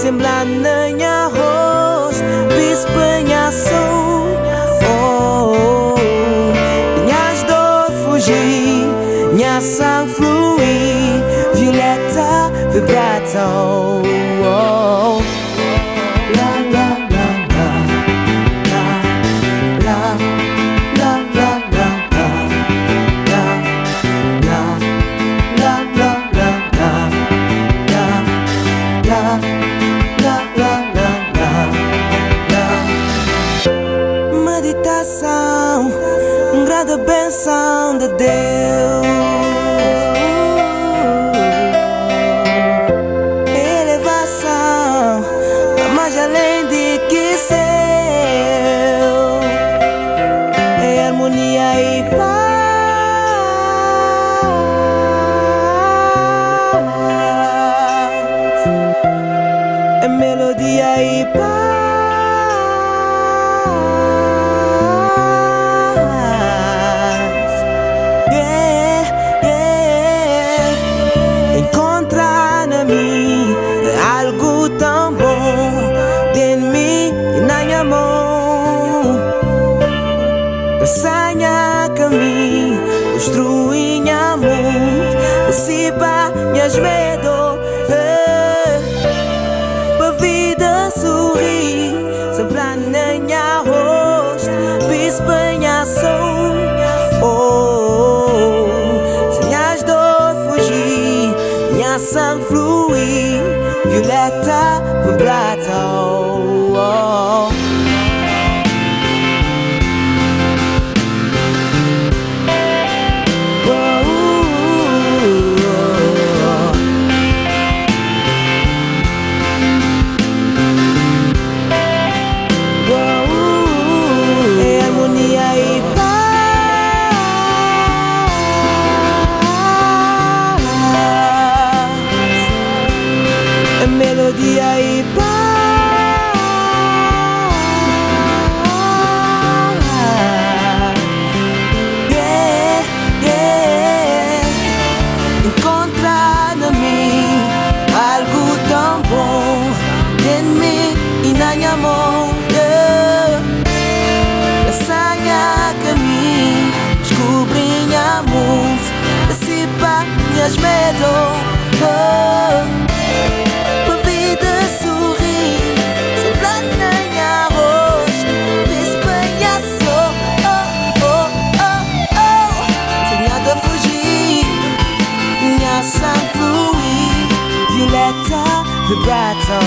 Semblant na minha rosto, bispa minha soul. Minhas dor fugir, minha sangue fluir, violeta vibrato. La la la la la la la la la la la la la la. Meditação, grande benção de Deus. Elevação, mais além de que seu. É harmonia e paz. É melodia e paz. Encontrar na mim algo tão bom de mim e na minha mão. Passanha caminho, construir minha mundo, dissipa minhas medos, pra vida sorrir, sembrar na minha rosto, bispa minha soul. Minhas dor fugir, minha sangue fluir, violeta vibrato. É harmonia e paz. É melodia e paz. Encontrar na mim algo tão bom de mim e na minha mão. Passanha caminho, descobrir minha mundo, dissipa minhas medos, pra vida sorrir, sembrar na minha rosto, bispa minha soul. Sonhada fugir, minha sangue fluir, violeta vibrato.